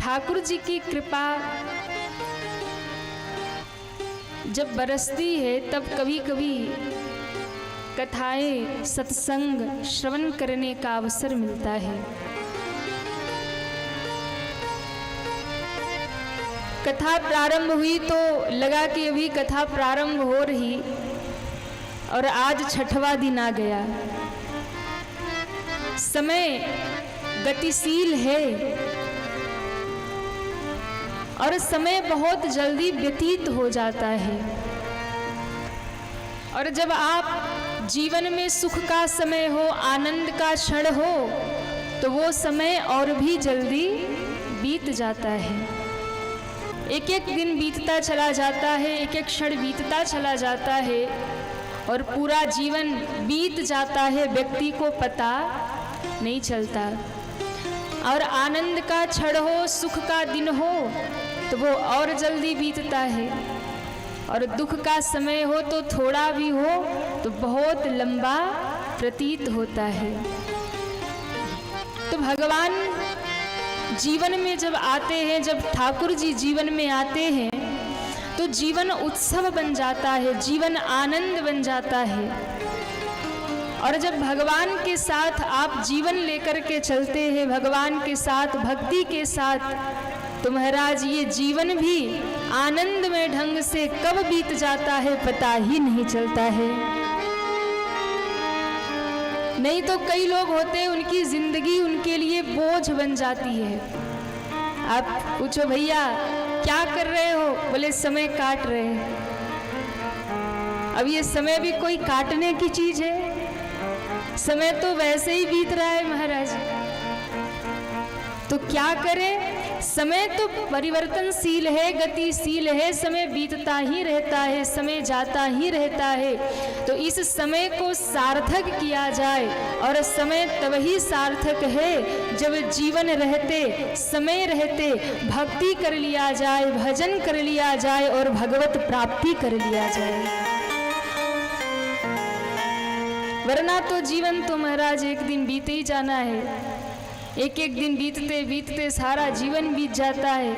ठाकुर जी की कृपा जब बरसती है तब कभी कभी कथाएं सत्संग श्रवण करने का अवसर मिलता है। कथा प्रारंभ हुई तो लगा कि अभी कथा प्रारंभ हो रही और आज छठवां दिन आ गया। समय गतिशील है और समय बहुत जल्दी व्यतीत हो जाता है। और जब आप जीवन में सुख का समय हो, आनंद का क्षण हो, तो वो समय और भी जल्दी बीत जाता है। एक एक दिन बीतता चला जाता है, एक एक क्षण बीतता चला जाता है और पूरा जीवन बीत जाता है, व्यक्ति को पता नहीं चलता। और आनंद का क्षण हो, सुख का दिन हो, तो वो और जल्दी बीतता है। और दुख का समय हो तो थोड़ा भी हो तो बहुत लंबा प्रतीत होता है। तो भगवान जीवन में जब आते हैं, जब ठाकुर जी जीवन में आते हैं, तो जीवन उत्सव बन जाता है, जीवन आनंद बन जाता है। और जब भगवान के साथ आप जीवन लेकर के चलते हैं, भगवान के साथ, भक्ति के साथ, तो महाराज ये जीवन भी आनंद में ढंग से कब बीत जाता है पता ही नहीं चलता है। नहीं तो कई लोग होते हैं उनकी जिंदगी उनके लिए बोझ बन जाती है। आप पूछो भैया क्या कर रहे हो, बोले समय काट रहे हैं। अब ये समय भी कोई काटने की चीज है? समय तो वैसे ही बीत रहा है महाराज। तो क्या करें? समय तो परिवर्तनशील है, गतिशील है, समय बीतता ही रहता है, समय जाता ही रहता है। तो इस समय को सार्थक किया जाए। और समय तभी सार्थक है जब जीवन रहते, समय रहते भक्ति कर लिया जाए, भजन कर लिया जाए और भगवत प्राप्ति कर लिया जाए। वरना तो जीवन तो महाराज एक दिन बीते ही जाना है। एक एक दिन बीतते बीतते सारा जीवन बीत जाता है,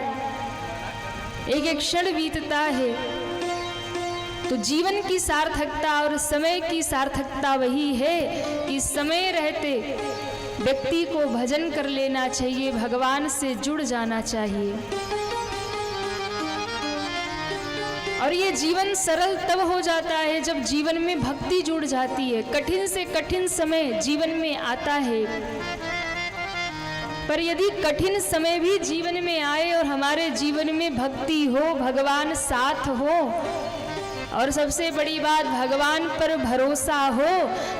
एक एक क्षण बीतता है। तो जीवन की सार्थकता और समय की सार्थकता वही है कि समय रहते व्यक्ति को भजन कर लेना चाहिए, भगवान से जुड़ जाना चाहिए। और ये जीवन सरल तब हो जाता है जब जीवन में भक्ति जुड़ जाती है। कठिन से कठिन समय जीवन में आता है, पर यदि कठिन समय भी जीवन में आए और हमारे जीवन में भक्ति हो, भगवान साथ हो, और सबसे बड़ी बात भगवान पर भरोसा हो,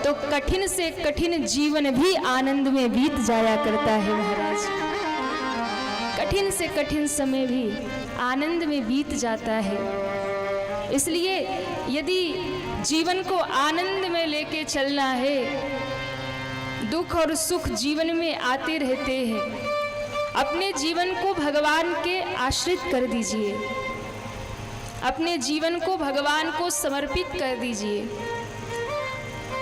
तो कठिन से कठिन जीवन भी आनंद में बीत जाया करता है महाराज। कठिन से कठिन समय भी आनंद में बीत जाता है। इसलिए यदि जीवन को आनंद में लेके चलना है, दुख और सुख जीवन में आते रहते हैं, अपने जीवन को भगवान के आश्रित कर दीजिए, अपने जीवन को भगवान को समर्पित कर दीजिए।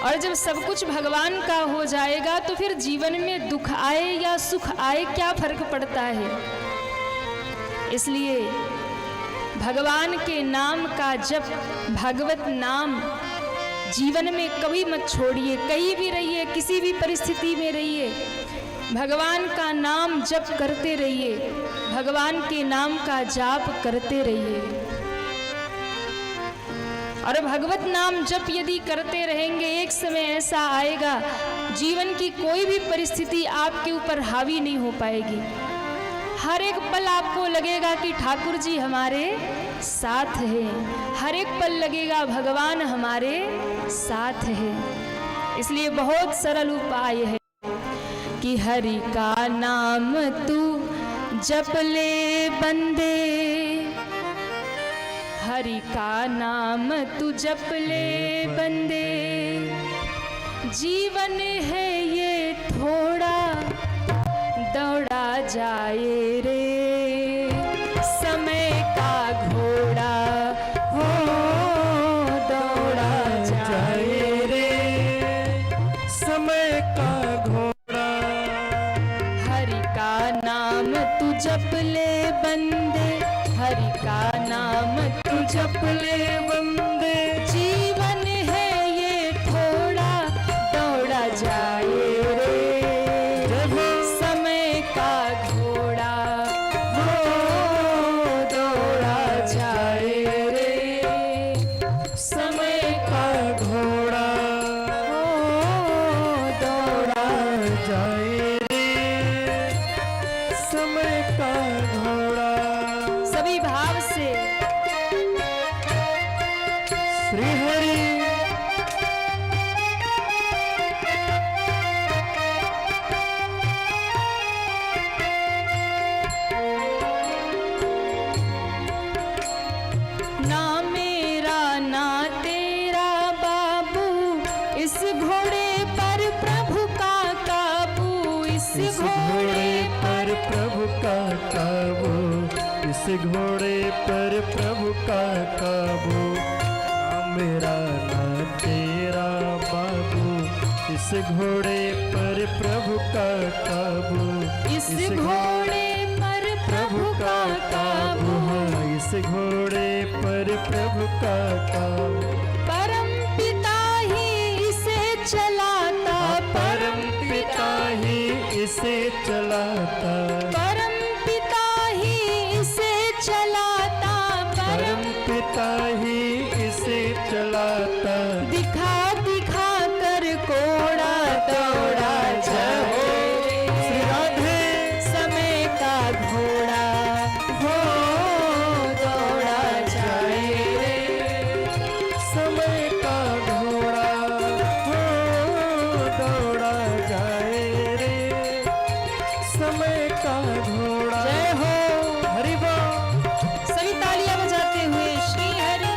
और जब सब कुछ भगवान का हो जाएगा तो फिर जीवन में दुख आए या सुख आए क्या फर्क पड़ता है। इसलिए भगवान के नाम का जप, भगवत नाम जीवन में कभी मत छोड़िए। कहीं भी रहिए, किसी भी परिस्थिति में रहिए, भगवान का नाम जप करते रहिए, भगवान के नाम का जाप करते रहिए। और भगवत नाम जप यदि करते रहेंगे, एक समय ऐसा आएगा जीवन की कोई भी परिस्थिति आपके ऊपर हावी नहीं हो पाएगी। हर एक पल आपको लगेगा कि ठाकुर जी हमारे साथ हैं, हर एक पल लगेगा भगवान हमारे साथ हैं। इसलिए बहुत सरल उपाय है कि हरि का नाम तू जप ले बंदे, हरि का नाम तू जप ले बंदे, जीवन है ये थोड़ा दौड़ा जाए रे, समय का घोड़ा हो दौड़ा जाए रे, समय का घोड़ा। हरि का नाम तू जप ले बंदे, हरि का नाम तू जप ले बंदे। जीवन है ये थोड़ा दौड़ा जाए रे, समय का घोड़ा हो दौड़ा जाए रे, समय का घोड़ा हो दौड़ा जाए रे, समय का घोड़ा। सभी भाव से श्री हरि ना मेरा ना तेरा बाबू, इस घोड़े पर प्रभु का काबू, इस घोड़े पर प्रभु का काबू, इस घोड़े पर प्रभु का काबू। ना मेरा ना तेरा बाबू, इस घोड़े पर प्रभु का काबू, इस घोड़े पर प्रभु का काबू। हाँ, इस घोड़े पर प्रभु का काबू। परम पिता ही इसे चलाता, परम पिता ही इसे चलाता, परम पिता ही इसे चलाता, परम पिता ही इसे चलाता। दिखा दिखा कर कोड़ा दौड़ा जाए श्री राधे समय का घोड़ा हो दौड़ा जाए रे, समय का घोड़ा हो दौड़ा जाए रे, समय का घोड़ा। जय हो। हरि बोल। सभी तालियां बजाते हुए श्री हरि।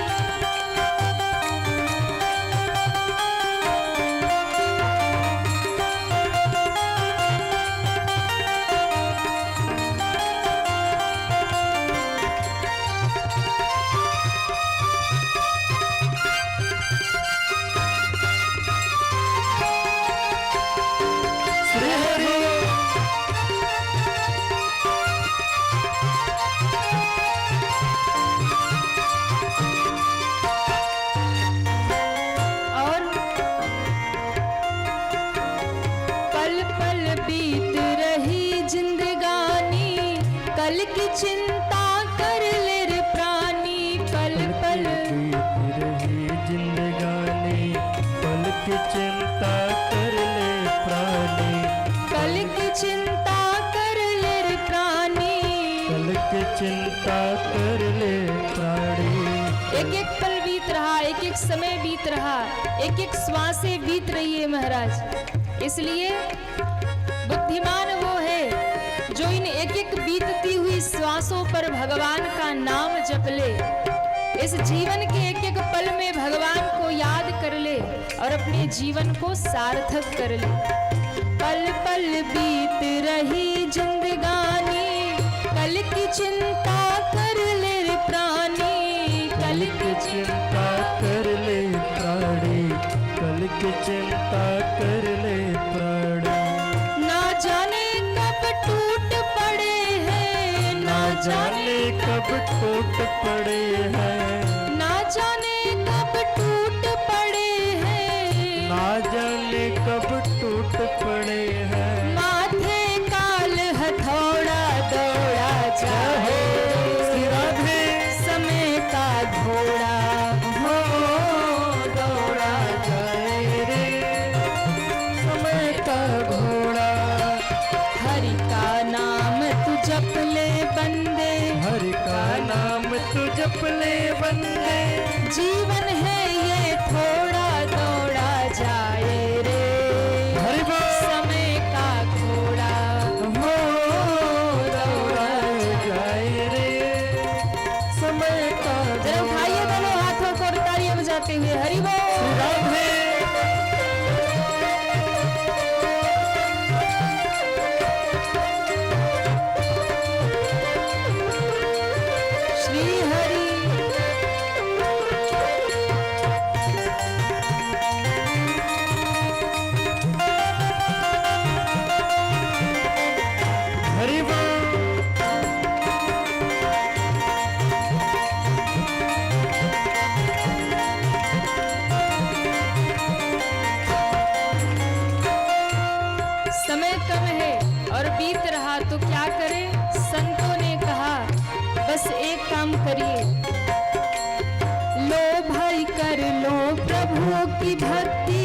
श्री हरि और पल पल बीत रही जिंदगानी, कल की चिंता कर ले रे प्राणी, पल पल बीत रही जिंदगानी, पल की चिंता कर ले प्राणी, कल की चिंता कर ले रे प्राणी। कल की चिंता कर ले प्राणी। एक एक पल बीत रहा, एक एक समय बीत रहा, एक एक श्वासें बीत रही है महाराज। इसलिए बुद्धिमान वो है जो इन एक एक बीतती हुई श्वासों पर भगवान का नाम जप ले, इस जीवन के एक एक पल में भगवान को याद कर ले और अपने जीवन को सार्थक कर ले। पल पल बीत रही जिंदगानी, कल की चिंता कर ले रे प्राणी, कल की चिंता कर ले प्राणी, कल की चिंता कर ले प्राणी। ना जाने कब टूट पड़े हैं, ना जाने कब टूट पड़े हैं, ना जाने कब टूट पड़े हैं, ना जाने कब टूट पड़े हैं। माथे काल हथौड़ा दौड़ा जाए, श्री राधे समय का घोड़ा हो दौड़ा जाए रे, समय का घोड़ा। हरि का नाम तू जप ले बंदे, हरि का नाम तू जप ले बंदे। जीवन है ये थोड़ा दौड़ा जाए रे, हरि बोल। समय का घोड़ा हो दौड़ा जाए रे, समय का जरा उठाइए दोनों हाथों को और तालियां बजाते हुए हरि बोल। राधे श्री हरि। हरि बोल। क्या करें? संतों ने कहा बस एक काम करिए, लो भाई कर लो प्रभु की भक्ति,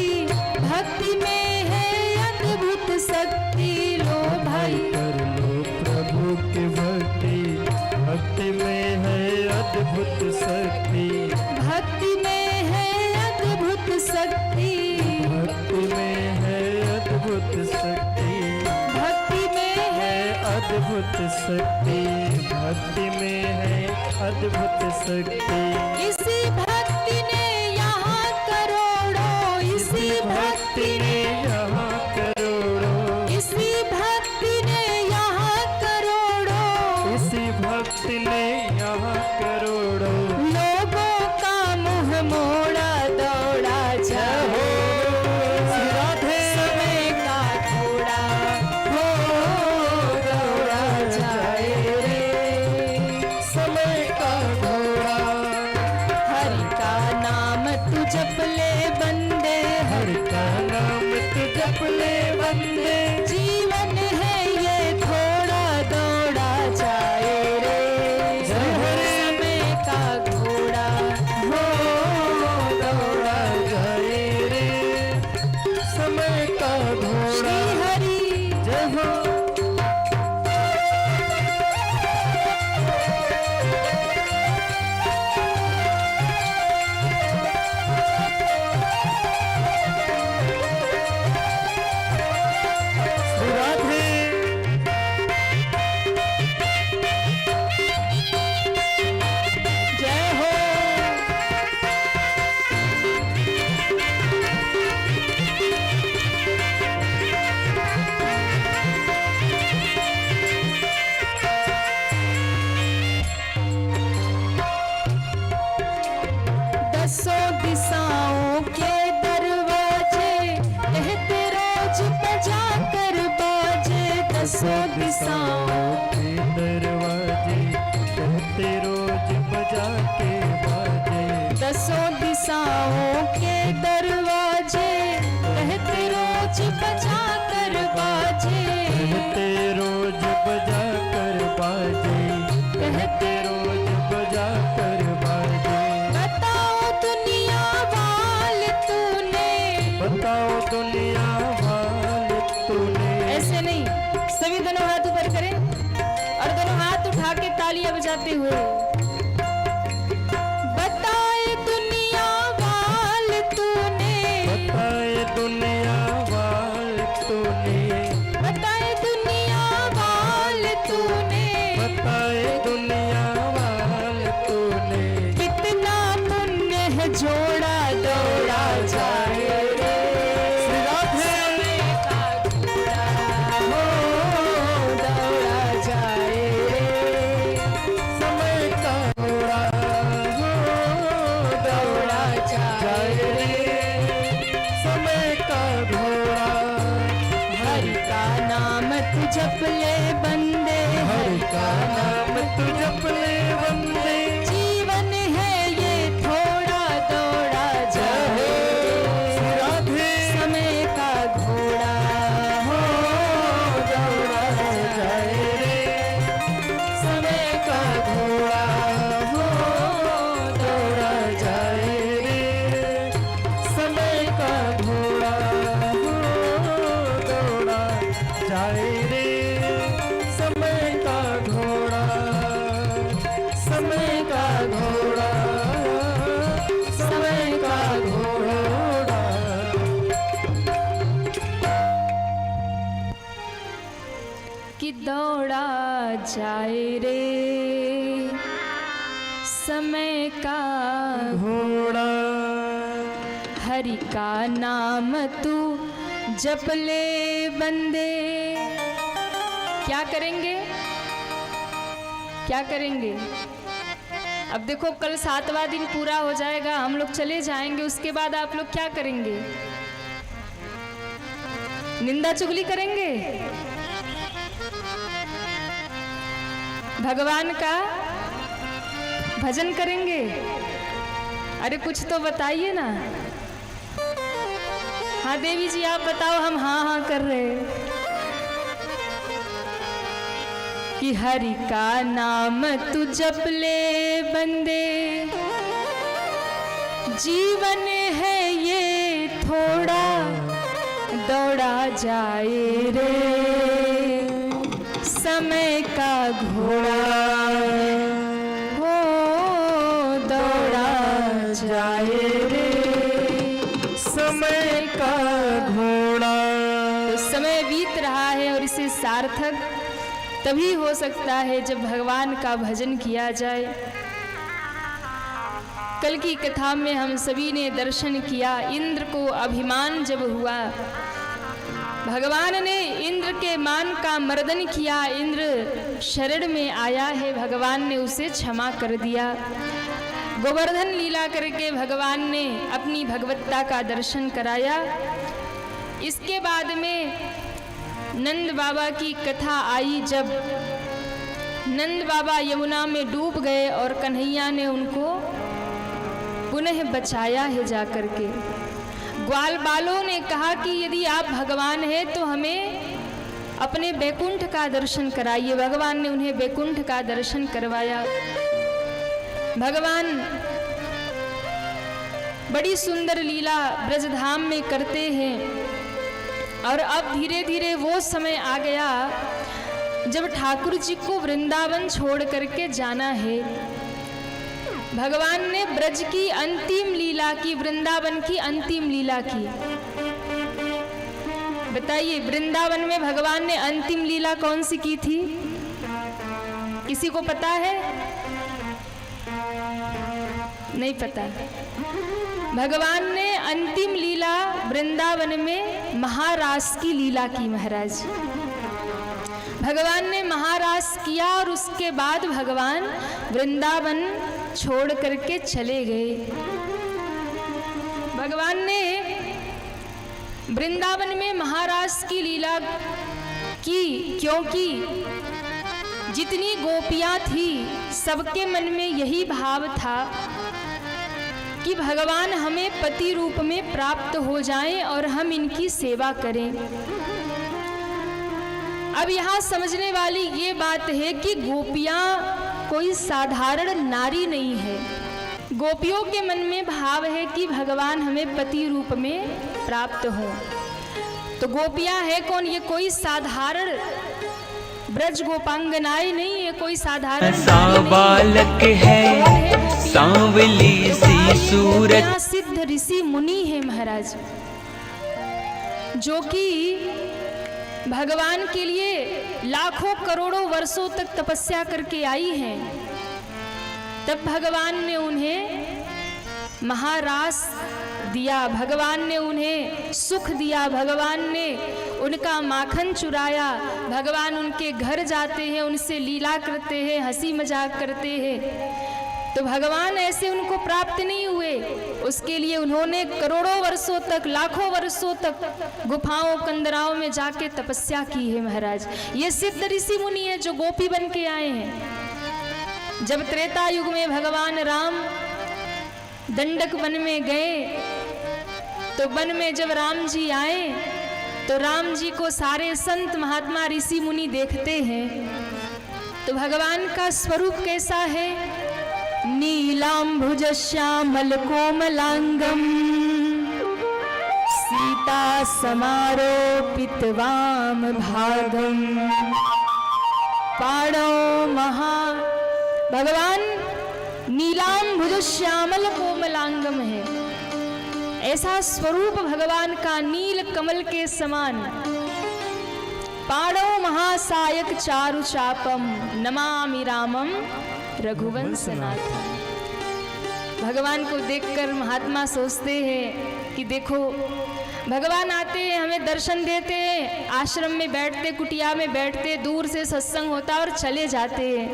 भक्ति में है अद्भुत शक्ति। लो भाई कर लो प्रभु की भक्ति, भक्ति में है अद्भुत शक्ति, भक्ति में है अद्भुत शक्ति, भक्ति में है अद्भुत शक्ति, भक्ति में है अद्भुत शक्ति, भक्ति में है अद्भुत शक्ति। इसी भक्ति ने यहाँ करोड़ों, इसी भक्ति ने, यहाँ करोड़ों, इसी भक्ति ने यहाँ करोड़ों, इसी भक्ति ने यहाँ करोड़ों लोगों का मुँह मोड़ा दौड़ा जाओ, राधे समय का घोड़ा हो दौड़ा जाए रे, समय का घोड़ा। हरि का नाम तू जप ले बंदे, हरि का नाम तू जप ले बंदे, जीवन है ये थोड़ा दौड़ा जाए रे, जय हरि। समय का घोड़ा हो दौड़ा जाए रे समय का घोड़ा। श्री हरि। जय हो। राधे जय हो। दसों दिशाओं के दरवाजे कहते रोज बजा कर बाजे, दसों दिशाओं के दरवाजे कहते रोज बजा के बाजे, दसों दिशाओं के दरवाजे कहते रोज बजा कर बाजे, कहते रोज बजा कर बाजे, कहते रोज बजा कर बाजे। बताओ दुनिया वाल तूने, बताओ दुनिया वाल तूने, ऐसे नहीं, सभी दोनों हाथ ऊपर करें और दोनों हाथ उठा के तालियां बजाते हुए, बताए दुनिया वाल तूने, बताए दुनिया वाल तूने, बताए दुनिया वाल तूने, बताए दुनिया वाल तूने, कितना पुण्य है जोड़ा दौड़ा जाए रे, समय का घोड़ा हो दौड़ा जाए रे, समय का घोड़ा हो दौड़ा जाए रे, समय का घोड़ा। हरि का नाम तू जप ले बंदे, हरि का नाम तू जप ले बंदे, जीवन है ये थोड़ा दौड़ा जाए, राधे समय का घोड़ा हो दौड़ा जाए रे, समय का घोड़ा हो दौड़ा जाए रे समय का घोड़ा हो दौड़ा जाए रे समय का घोड़ा, समय का घोड़ा, समय का घोड़ा। कि दौड़ा जाए रे समय का घोड़ा हरि का नाम तू जप ले बंदे। क्या करेंगे, क्या करेंगे? अब देखो कल 7वां दिन पूरा हो जाएगा, हम लोग चले जाएंगे, उसके बाद आप लोग क्या करेंगे? निंदा चुगली करेंगे? भगवान का भजन करेंगे? अरे कुछ तो बताइए ना। हाँ देवी जी आप बताओ, हम हाँ हाँ कर रहे हैं। कि हरि का नाम तू जप ले बंदे, जीवन है ये थोड़ा दौड़ा जाए रे, समय का घोड़ा हो दौड़ा जाए रे, समय का घोड़ा। तो समय बीत रहा है और इसे सार्थक तभी हो सकता है जब भगवान का भजन किया जाए। कल की कथा में हम सभी ने दर्शन किया, इंद्र को अभिमान जब हुआ, भगवान ने इंद्र के मान का मर्दन किया, इंद्र शरण में आया है, भगवान ने उसे क्षमा कर दिया। गोवर्धन लीला करके भगवान ने अपनी भगवत्ता का दर्शन कराया। इसके बाद में नंद बाबा की कथा आई, जब नंद बाबा यमुना में डूब गए और कन्हैया ने उनको पुनः बचाया है जाकर के। ग्वाल बालों ने कहा कि यदि आप भगवान हैं तो हमें अपने बैकुंठ का दर्शन कराइए। भगवान ने उन्हें बैकुंठ का दर्शन करवाया। भगवान बड़ी सुंदर लीला ब्रजधाम में करते हैं और अब धीरे धीरे वो समय आ गया जब ठाकुर जी को वृंदावन छोड़ करके जाना है। भगवान ने ब्रज की अंतिम लीला की, वृंदावन की अंतिम लीला की। बताइए, वृंदावन में भगवान ने अंतिम लीला कौन सी की थी? किसी को पता है? नहीं पता। भगवान ने अंतिम लीला वृंदावन में महारास की लीला की। महाराज भगवान ने महारास किया और उसके बाद भगवान वृंदावन छोड़ करके चले गए। भगवान ने वृंदावन में महारास की लीला की क्योंकि जितनी गोपियां थी सबके मन में यही भाव था कि भगवान हमें पति रूप में प्राप्त हो जाएं और हम इनकी सेवा करें। अब यहाँ समझने वाली ये बात है कि गोपियां कोई साधारण नारी नहीं है। गोपियों के मन में भाव है कि भगवान हमें पति रूप में प्राप्त हो। तो गोपियां है कौन? ये कोई साधारण ब्रज गोपांगनाएं नहीं है, कोई साधारण बालक है सांवली सी सूरत। सिद्ध ऋषि मुनि है महाराज, जो कि भगवान के लिए लाखों करोड़ों वर्षों तक तपस्या करके आई हैं। तब भगवान ने उन्हें महारास दिया, भगवान ने उन्हें सुख दिया, भगवान ने उनका माखन चुराया। भगवान उनके घर जाते हैं, उनसे लीला करते हैं, हंसी मजाक करते हैं। तो भगवान ऐसे उनको प्राप्त नहीं हुए, उसके लिए उन्होंने करोड़ों वर्षों तक, लाखों वर्षों तक गुफाओं कंदराओं में जाके तपस्या की है। महाराज ये सिद्ध ऋषि मुनि है जो गोपी बन के आए हैं। जब त्रेता युग में भगवान राम दंडक वन में गए तो वन में जब राम जी आए तो राम जी को सारे संत महात्मा ऋषि मुनि देखते हैं। तो भगवान का स्वरूप कैसा है? नीलांबुज श्यामल कोमलांगम सीता समारोपित वाम भागम पाणो महा। भगवान नीलांबुज श्यामल कोमलांगम है। ऐसा स्वरूप भगवान का नील कमल के समान। पाणो महासायक चारु चापम नमामि रामम रघुवंशनाथम। भगवान को देखकर महात्मा सोचते हैं कि देखो भगवान आते हैं, हमें दर्शन देते हैं, आश्रम में बैठते, कुटिया में बैठते, दूर से सत्संग होता और चले जाते हैं।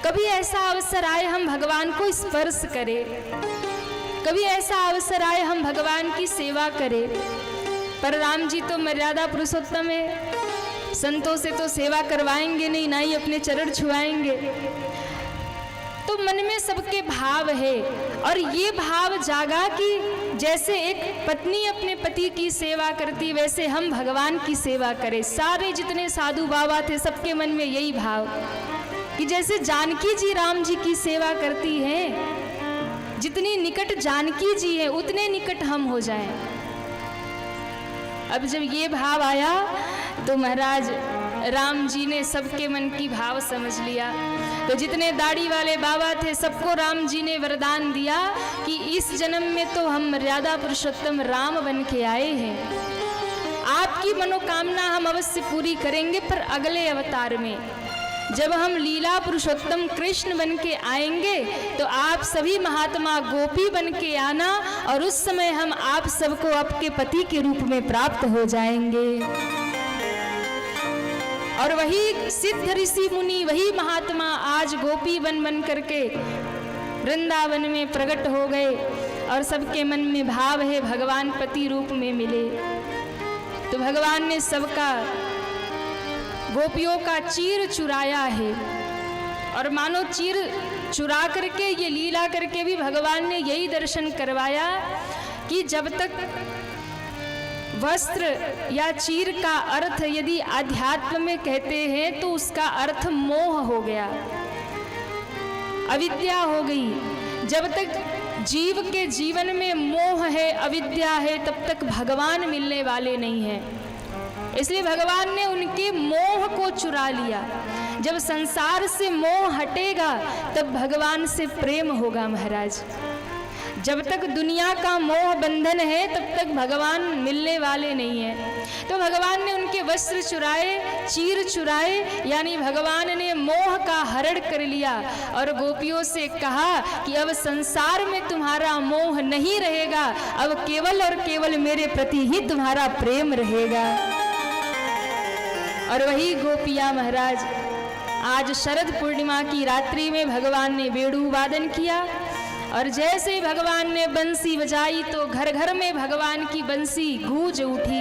कभी ऐसा अवसर आए हम भगवान को स्पर्श करें, कभी ऐसा अवसर आए हम भगवान की सेवा करें। पर राम जी तो मर्यादा पुरुषोत्तम है, संतों से तो सेवा करवाएंगे नहीं, ना ही अपने चरण छुआएंगे। तो मन में सबके भाव है, और ये भाव जागा कि जैसे एक पत्नी अपने पति की सेवा करती, वैसे हम भगवान की सेवा करें। सारे जितने साधु बाबा थे, सबके मन में यही भाव कि जैसे जानकी जी राम जी की सेवा करती हैं, जितनी निकट जानकी जी है उतने निकट हम हो जाएं। अब जब ये भाव आया तो महाराज राम जी ने सबके मन की भाव समझ लिया। तो जितने दाढ़ी वाले बाबा थे, सबको राम जी ने वरदान दिया कि इस जन्म में तो हम मर्यादा पुरुषोत्तम राम बन के आए हैं, आपकी मनोकामना हम अवश्य पूरी करेंगे, पर अगले अवतार में जब हम लीला पुरुषोत्तम कृष्ण बन के आएंगे तो आप सभी महात्मा गोपी बन के आना, और उस समय हम आप सबको आपके पति के रूप में प्राप्त हो जाएंगे। और वही सिद्ध ऋषि मुनि, वही महात्मा आज गोपी बन करके वृंदावन में प्रकट हो गए, और सबके मन में भाव है भगवान पति रूप में मिले। तो भगवान ने सबका, गोपियों का चीर चुराया है, और मानो चीर चुरा करके ये लीला करके भी भगवान ने यही दर्शन करवाया कि जब तक वस्त्र या चीर का अर्थ यदि आध्यात्म में कहते हैं तो उसका अर्थ मोह हो गया, अविद्या हो गई। जब तक जीव के जीवन में मोह है, अविद्या है, तब तक भगवान मिलने वाले नहीं हैं। इसलिए भगवान ने उनके मोह को चुरा लिया। जब संसार से मोह हटेगा तब भगवान से प्रेम होगा महाराज। जब तक दुनिया का मोह बंधन है तब तक भगवान मिलने वाले नहीं हैं। तो भगवान ने उनके वस्त्र चुराए, चीर चुराए, यानी भगवान ने मोह का हरण कर लिया और गोपियों से कहा कि अब संसार में तुम्हारा मोह नहीं रहेगा, अब केवल और केवल मेरे प्रति ही तुम्हारा प्रेम रहेगा। और वही गोपियां महाराज आज शरद पूर्णिमा की रात्रि में भगवान ने बेड़ू वादन किया, और जैसे ही भगवान ने बंसी बजाई तो घर घर में भगवान की बंसी गूंज उठी।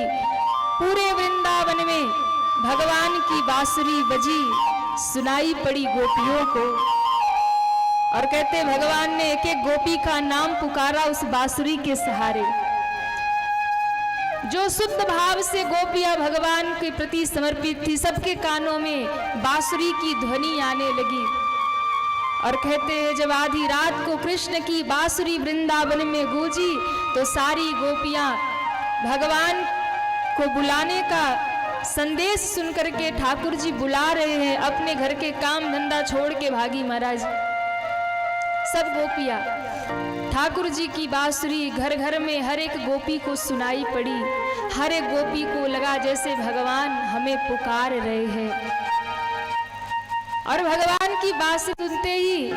पूरे वृंदावन में भगवान की बांसुरी बजी, सुनाई पड़ी गोपियों को, और कहते भगवान ने एक एक गोपी का नाम पुकारा उस बांसुरी के सहारे। जो शुद्ध भाव से गोपियां भगवान के प्रति समर्पित थी, सबके कानों में बांसुरी की ध्वनि आने लगी। और कहते हैं जब आधी रात को कृष्ण की बांसुरी वृंदावन में गूंजी तो सारी गोपियां भगवान को बुलाने का संदेश सुनकर के ठाकुर जी बुला रहे हैं, अपने घर के काम धंधा छोड़ के भागी महाराज। सब गोपियां ठाकुर जी की बांसुरी घर घर में हर एक गोपी को सुनाई पड़ी। हर एक गोपी को लगा जैसे भगवान हमें पुकार रहे हैं। और भगवान की बांसुरी सुनते ही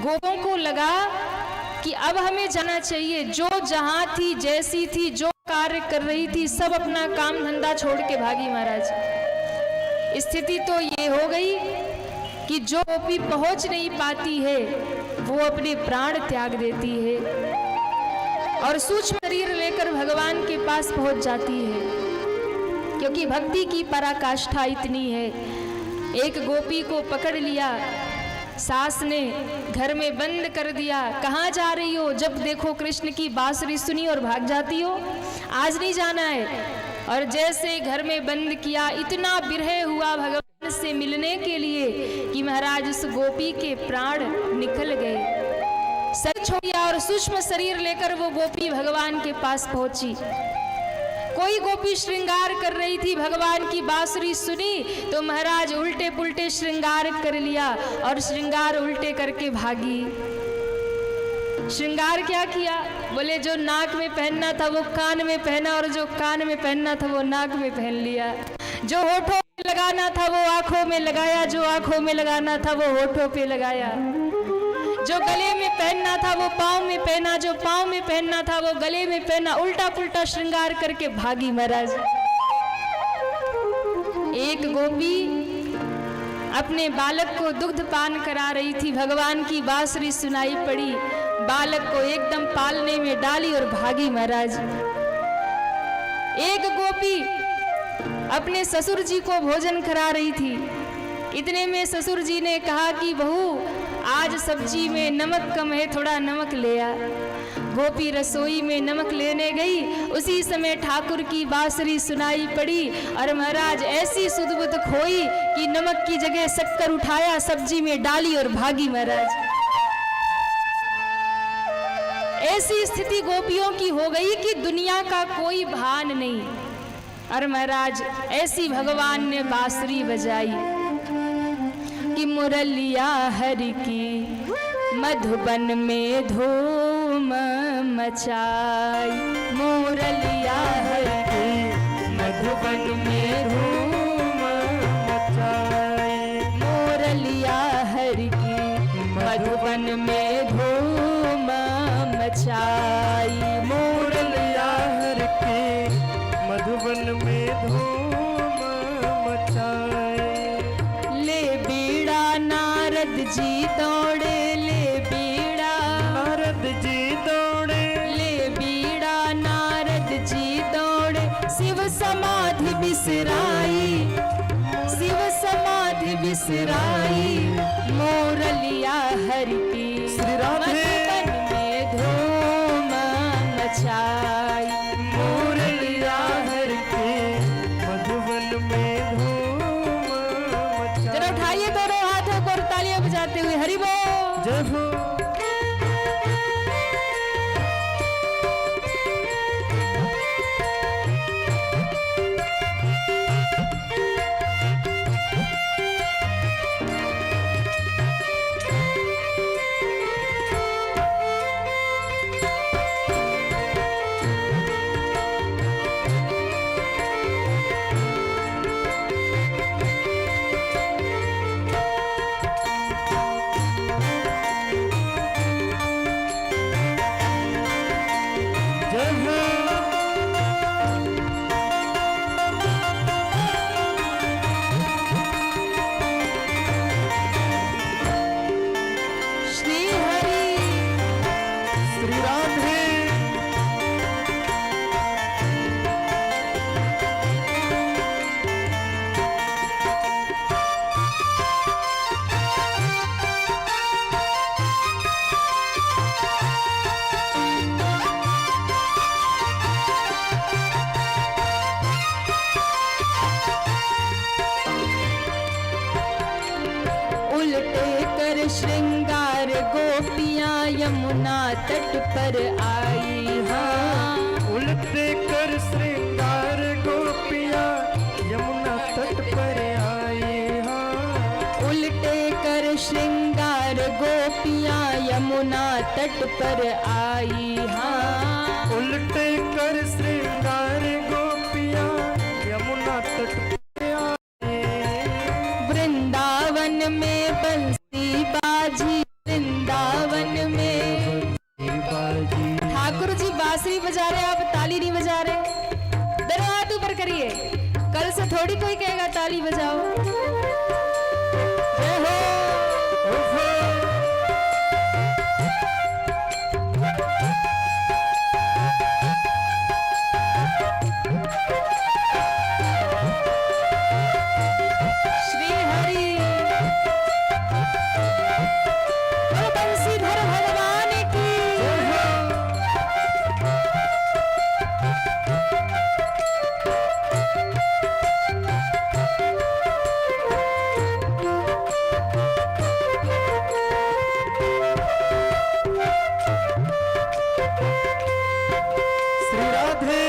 गोपों को लगा कि अब हमें जाना चाहिए। जो जहां थी, जैसी थी, जो कार्य कर रही थी, सब अपना काम धंधा छोड़ के भागी महाराज। स्थिति तो ये हो गई कि जो गोपी पहुंच नहीं पाती है वो अपने प्राण त्याग देती है और सूक्ष्म शरीर लेकर भगवान के पास पहुंच जाती है, क्योंकि भक्ति की पराकाष्ठा इतनी है। एक गोपी को पकड़ लिया, सास ने घर में बंद कर दिया। कहाँ जा रही हो? जब देखो कृष्ण की बांसुरी सुनी और भाग जाती हो, आज नहीं जाना है। और जैसे घर में बंद किया, इतना बिरह हुआ भगवान से मिलने के लिए कि महाराज उस गोपी के प्राण निकल गए। सर छोड़ा और सूक्ष्म शरीर लेकर वो गोपी भगवान के पास पहुंची। कोई गोपी श्रृंगार कर रही थी, भगवान की बांसुरी सुनी तो महाराज उल्टे पुल्टे श्रृंगार कर लिया और श्रृंगार उल्टे करके भागी। श्रृंगार क्या किया? बोले जो नाक में पहनना था वो कान में पहना, और जो कान में पहनना था वो नाक में पहन लिया। जो होठों में लगाना था वो आंखों में लगाया, जो आंखों में लगाना था वो होठों पे लगाया। जो गले में पहनना था वो पाँव में पहना, जो पाँव में पहनना था वो गले में पहना। उल्टा पुल्टा श्रृंगार करके भागी महाराज। एक गोपी अपने बालक को दुग्ध पान करा रही थी, भगवान की बांसुरी सुनाई पड़ी, बालक को एकदम पालने में डाली और भागी महाराज। एक गोपी अपने ससुर जी को भोजन करा रही थी, इतने में ससुर जी ने कहा कि बहू आज सब्जी में नमक कम है, थोड़ा नमक ले आ। गोपी रसोई में नमक लेने गई, उसी समय ठाकुर की बांसुरी सुनाई पड़ी और महाराज ऐसी सुध-बुध खोई कि नमक की जगह शक्कर उठाया, सब्जी में डाली और भागी महाराज। ऐसी स्थिति गोपियों की हो गई कि दुनिया का कोई भान नहीं। और महाराज ऐसी भगवान ने बांसुरी बजाई कि मुरलिया हरि की मधुबन में धूम मचाई। मुरलिया हरि की मधुबन में धूम मचाई। मुरलिया हरि की मधुबन में धूम मचाई। मुरलिया हरि की मधुबन में धूम मचाई। ले बीड़ा नारद जी दौड़े, ले बीड़ा नारद जी दौड़े, ले बीड़ा नारद जी दौड़े। शिव समाधि बिसराई, शिव समाधि बिसराई। मुरलिया हरि की श्री राधे। मधुबन में धूम मचाई। मुरलिया हरि की मधुबन में धूम मचाई। जरा उठाइए दोनों हाथों को और तालियां बजाते हुए हरि बोल। जय हो। श्री हरि श्री राधे। उल्टे कर श्रृंगार गोपियां यमुना तट पर आई। हाँ उल्टे कर श्रृंगार गोपिया यमुना तट पर आई। हाँ उल्टे कर श्रृंगार गोपियां यमुना तट पर आई। हाँ उल्टे कर श्रृंगार गोपिया यमुना तट पर आई। वृंदावन में बंसी बाजी, वृंदावन में बाजी। ठाकुर जी बांसुरी बजा रहे, आप ताली नहीं बजा रहे। दोनों हाथ ऊपर करिए, कल से थोड़ी कोई कहेगा ताली बजाओ। जय हो। ओहो। श्री हरि बोलो बंसीधर भगवान की। श्री राधे।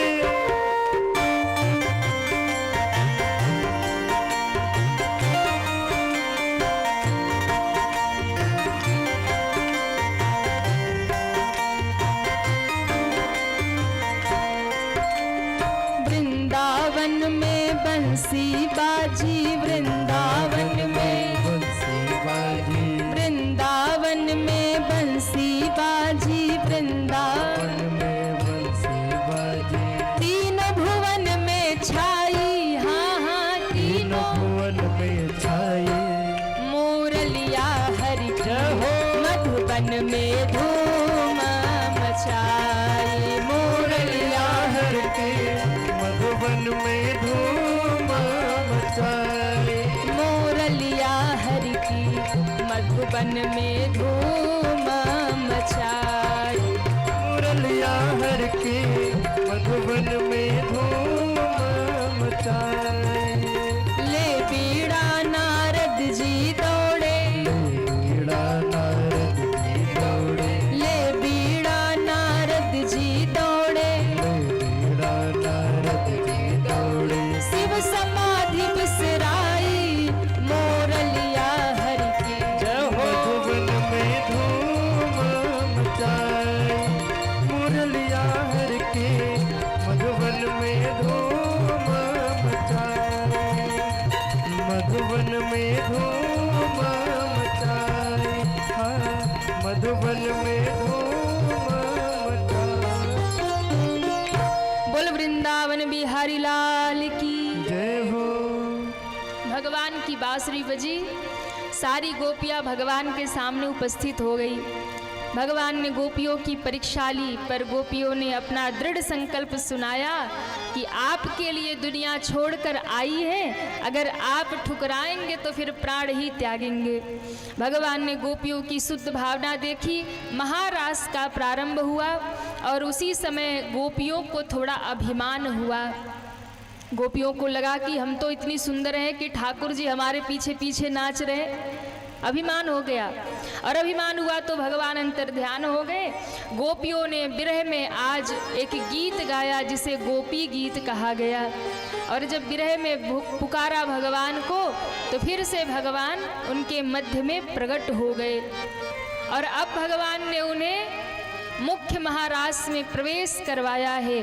वृंदावन में बंसी बाजी, वृंदावन में बंसी बाजी। वृंदावन में बंसी बाजी, वृंदावन वन में बंसी बाजी। तीन भुवन में छाई। हाँ हाँ तीनों भुवन में छाई। मुरलिया हरि की मधुबन में धूम मचाई। मुरलिया हरि की मधुबन में धूम मचाई। मुरलिया मधुबन में धूम मचाई। मुरलिया हर के मधुबन में धूम मचाई। ले बीड़ा नारद जी दौड़े, बीड़ा नारद जी दौड़े, ले बीड़ा नारद जी दौड़े, बीड़ा नारद जी दौड़े। शिव समाधि बिसराई मोरलिया हर के। जय हो। मधुबन में धूम मचाई। मुरलिया हर के मधुबन में धूम मचाई। मधुबन में धूम मचाई। हाँ, मधुबन में धूम मचाई। बोल वृंदावन बिहारी लाल की। जय हो। भगवान की बांसुरी बजी, सारी गोपियां भगवान के सामने उपस्थित हो गई। भगवान ने गोपियों की परीक्षा ली, पर गोपियों ने अपना दृढ़ संकल्प सुनाया कि आपके लिए दुनिया छोड़कर आई है, अगर आप ठुकराएंगे तो फिर प्राण ही त्यागेंगे। भगवान ने गोपियों की शुद्ध भावना देखी, महारास का प्रारंभ हुआ और उसी समय गोपियों को थोड़ा अभिमान हुआ। गोपियों को लगा कि हम तो इतनी सुंदर हैं कि ठाकुर जी हमारे पीछे पीछे नाच रहे। अभिमान हो गया, और अभिमान हुआ तो भगवान अंतर्ध्यान हो गए। गोपियों ने विरह में आज एक गीत गाया जिसे गोपी गीत कहा गया, और जब विरह में पुकारा भगवान को तो फिर से भगवान उनके मध्य में प्रकट हो गए। और अब भगवान ने उन्हें मुख्य महारास में प्रवेश करवाया है।